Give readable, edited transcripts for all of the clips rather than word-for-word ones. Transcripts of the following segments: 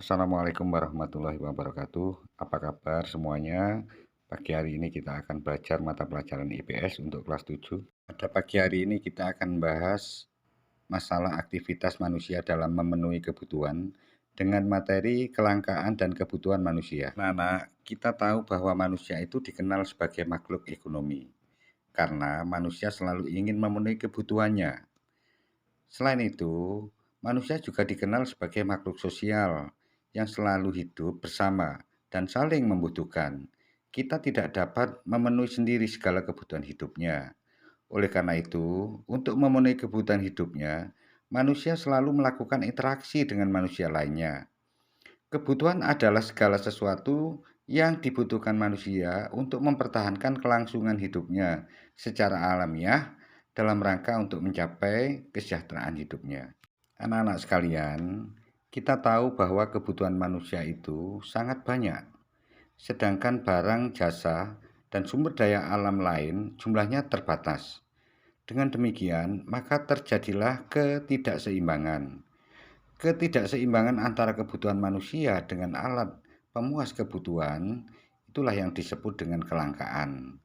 Assalamualaikum warahmatullahi wabarakatuh. Apa kabar semuanya? Pagi hari ini kita akan belajar mata pelajaran IPS untuk kelas 7. Pada pagi hari ini kita akan bahas masalah aktivitas manusia dalam memenuhi kebutuhan dengan materi kelangkaan dan kebutuhan manusia. Nah, kita tahu bahwa manusia itu dikenal sebagai makhluk ekonomi karena manusia selalu ingin memenuhi kebutuhannya. Selain itu, manusia juga dikenal sebagai makhluk sosial yang selalu hidup bersama dan saling membutuhkan. Kita tidak dapat memenuhi sendiri segala kebutuhan hidupnya. Oleh karena itu, untuk memenuhi kebutuhan hidupnya, manusia selalu melakukan interaksi dengan manusia lainnya. Kebutuhan adalah segala sesuatu yang dibutuhkan manusia untuk mempertahankan kelangsungan hidupnya secara alamiah dalam rangka untuk mencapai kesejahteraan hidupnya. Anak-anak sekalian, kita tahu bahwa kebutuhan manusia itu sangat banyak, sedangkan barang, jasa, dan sumber daya alam lain jumlahnya terbatas. Dengan demikian, maka terjadilah ketidakseimbangan. Ketidakseimbangan antara kebutuhan manusia dengan alat pemuas kebutuhan itulah yang disebut dengan kelangkaan.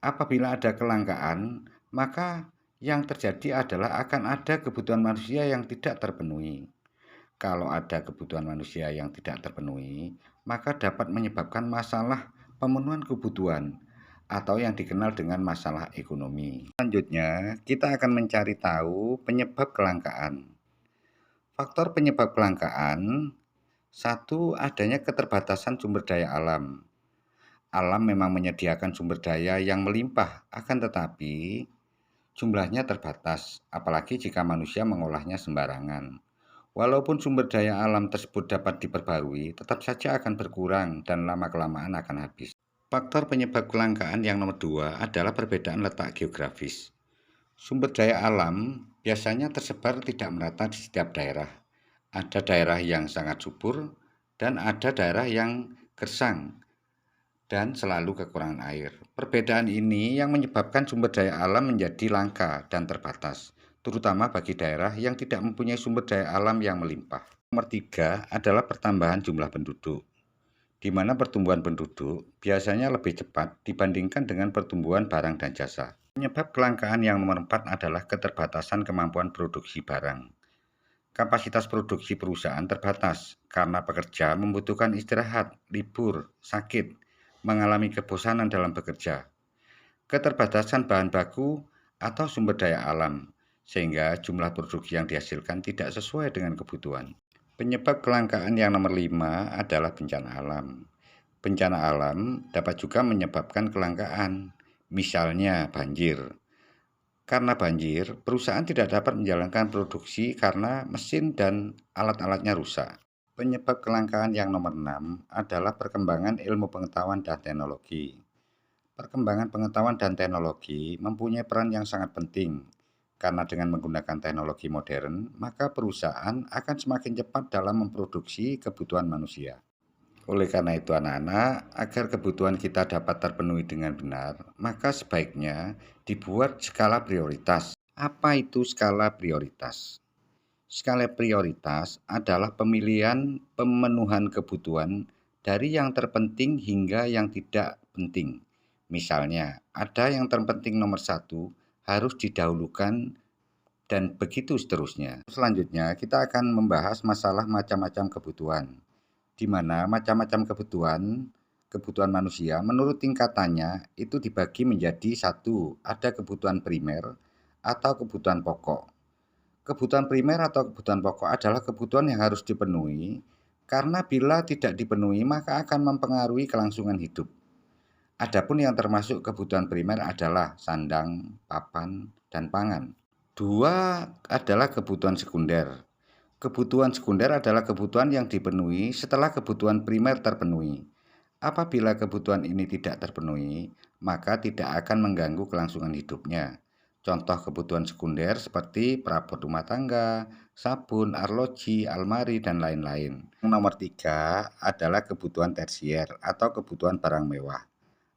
Apabila ada kelangkaan, maka yang terjadi adalah akan ada kebutuhan manusia yang tidak terpenuhi. Kalau ada kebutuhan manusia yang tidak terpenuhi, maka dapat menyebabkan masalah pemenuhan kebutuhan atau yang dikenal dengan masalah ekonomi. Selanjutnya, kita akan mencari tahu penyebab kelangkaan. Faktor penyebab kelangkaan, satu, adanya keterbatasan sumber daya alam. Alam memang menyediakan sumber daya yang melimpah, akan tetapi jumlahnya terbatas, apalagi jika manusia mengolahnya sembarangan. Walaupun sumber daya alam tersebut dapat diperbarui, tetap saja akan berkurang dan lama-kelamaan akan habis. Faktor penyebab kelangkaan yang nomor dua adalah perbedaan letak geografis. Sumber daya alam biasanya tersebar tidak merata di setiap daerah. Ada daerah yang sangat subur dan ada daerah yang gersang dan selalu kekurangan air. Perbedaan ini yang menyebabkan sumber daya alam menjadi langka dan terbatas, terutama bagi daerah yang tidak mempunyai sumber daya alam yang melimpah. Nomor tiga adalah pertambahan jumlah penduduk, di mana pertumbuhan penduduk biasanya lebih cepat dibandingkan dengan pertumbuhan barang dan jasa. Penyebab kelangkaan yang nomor 4 adalah keterbatasan kemampuan produksi barang. Kapasitas produksi perusahaan terbatas karena pekerja membutuhkan istirahat, libur, sakit, mengalami kebosanan dalam bekerja. Keterbatasan bahan baku atau sumber daya alam, sehingga jumlah produksi yang dihasilkan tidak sesuai dengan kebutuhan. Penyebab kelangkaan yang nomor 5 adalah bencana alam. Bencana alam dapat juga menyebabkan kelangkaan, misalnya banjir. Karena banjir, perusahaan tidak dapat menjalankan produksi karena mesin dan alat-alatnya rusak. Penyebab kelangkaan yang nomor 6 adalah perkembangan ilmu pengetahuan dan teknologi. Perkembangan pengetahuan dan teknologi mempunyai peran yang sangat penting, karena dengan menggunakan teknologi modern, maka perusahaan akan semakin cepat dalam memproduksi kebutuhan manusia. Oleh karena itu anak-anak, agar kebutuhan kita dapat terpenuhi dengan benar, maka sebaiknya dibuat skala prioritas. Apa itu skala prioritas? Skala prioritas adalah pemilihan pemenuhan kebutuhan dari yang terpenting hingga yang tidak penting. Misalnya, ada yang terpenting nomor 1 harus didahulukan dan begitu seterusnya. Selanjutnya, kita akan membahas masalah macam-macam kebutuhan, di mana macam-macam kebutuhan manusia menurut tingkatannya itu dibagi menjadi satu, ada kebutuhan primer atau kebutuhan pokok. Kebutuhan primer atau kebutuhan pokok adalah kebutuhan yang harus dipenuhi karena bila tidak dipenuhi maka akan mempengaruhi kelangsungan hidup. Adapun yang termasuk kebutuhan primer adalah sandang, papan, dan pangan. Dua adalah kebutuhan sekunder. Kebutuhan sekunder adalah kebutuhan yang dipenuhi setelah kebutuhan primer terpenuhi. Apabila kebutuhan ini tidak terpenuhi, maka tidak akan mengganggu kelangsungan hidupnya. Contoh kebutuhan sekunder seperti perabot rumah tangga, sabun, arloji, almari, dan lain-lain. Nomor 3 adalah kebutuhan tersier atau kebutuhan barang mewah.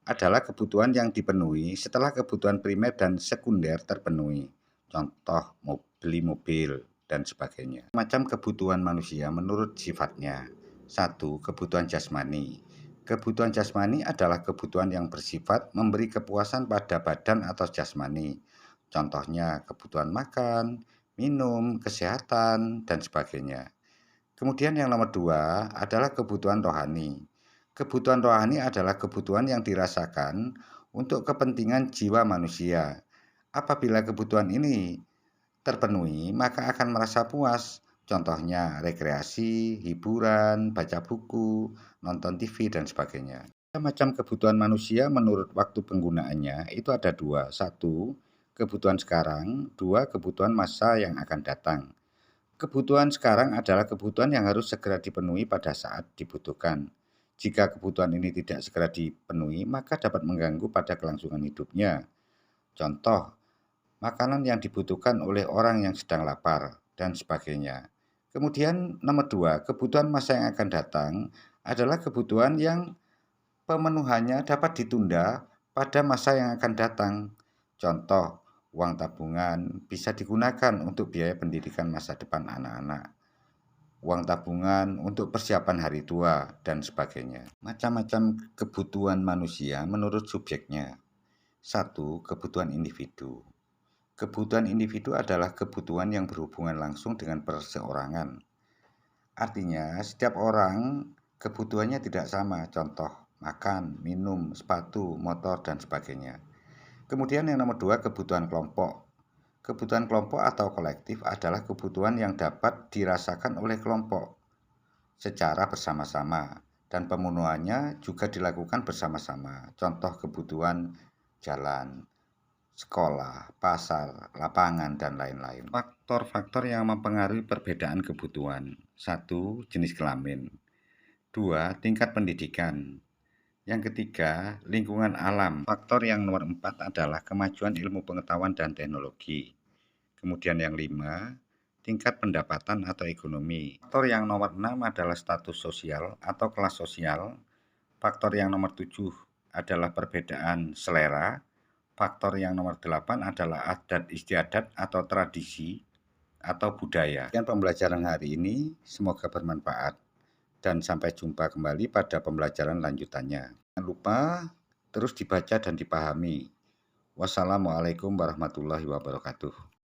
Adalah kebutuhan yang dipenuhi setelah kebutuhan primer dan sekunder terpenuhi. Contoh beli mobil. dan sebagainya. Macam kebutuhan manusia menurut sifatnya. 1. Kebutuhan jasmani. Kebutuhan jasmani adalah kebutuhan yang bersifat memberi kepuasan pada badan atau jasmani. Contohnya kebutuhan makan, minum, kesehatan, dan sebagainya. Kemudian yang nomor 2 adalah kebutuhan rohani. Kebutuhan rohani adalah kebutuhan yang dirasakan untuk kepentingan jiwa manusia. Apabila kebutuhan ini terpenuhi, maka akan merasa puas. Contohnya rekreasi, hiburan, baca buku, nonton TV, dan sebagainya. Macam kebutuhan manusia menurut waktu penggunaannya itu ada dua. 1. Kebutuhan sekarang. 2. Kebutuhan masa yang akan datang. Kebutuhan sekarang adalah kebutuhan yang harus segera dipenuhi pada saat dibutuhkan. Jika kebutuhan ini tidak segera dipenuhi, maka dapat mengganggu pada kelangsungan hidupnya. Contoh, makanan yang dibutuhkan oleh orang yang sedang lapar, dan sebagainya. Kemudian nomor 2, kebutuhan masa yang akan datang adalah kebutuhan yang pemenuhannya dapat ditunda pada masa yang akan datang. Contoh, uang tabungan bisa digunakan untuk biaya pendidikan masa depan anak-anak, uang tabungan untuk persiapan hari tua, dan sebagainya. Macam-macam kebutuhan manusia menurut subjeknya. 1. Kebutuhan individu. Kebutuhan individu adalah kebutuhan yang berhubungan langsung dengan perseorangan. Artinya, setiap orang kebutuhannya tidak sama. Contoh, makan, minum, sepatu, motor, dan sebagainya. Kemudian yang nomor 2, kebutuhan kelompok. Kebutuhan kelompok atau kolektif adalah kebutuhan yang dapat dirasakan oleh kelompok secara bersama-sama dan pemenuhannya juga dilakukan bersama-sama. Contoh kebutuhan jalan, sekolah, pasar, lapangan, dan lain-lain. Faktor-faktor yang mempengaruhi perbedaan kebutuhan. 1. Jenis kelamin. 2. Tingkat pendidikan. Yang ketiga, lingkungan alam. Faktor yang nomor 4 adalah kemajuan ilmu pengetahuan dan teknologi. Kemudian yang 5, tingkat pendapatan atau ekonomi. Faktor yang nomor 6 adalah status sosial atau kelas sosial. Faktor yang nomor 7 adalah perbedaan selera. Faktor yang nomor 8 adalah adat istiadat atau tradisi atau budaya. Sekian pembelajaran hari ini, semoga bermanfaat. Dan sampai jumpa kembali pada pembelajaran lanjutannya. Jangan lupa terus dibaca dan dipahami. Wassalamualaikum warahmatullahi wabarakatuh.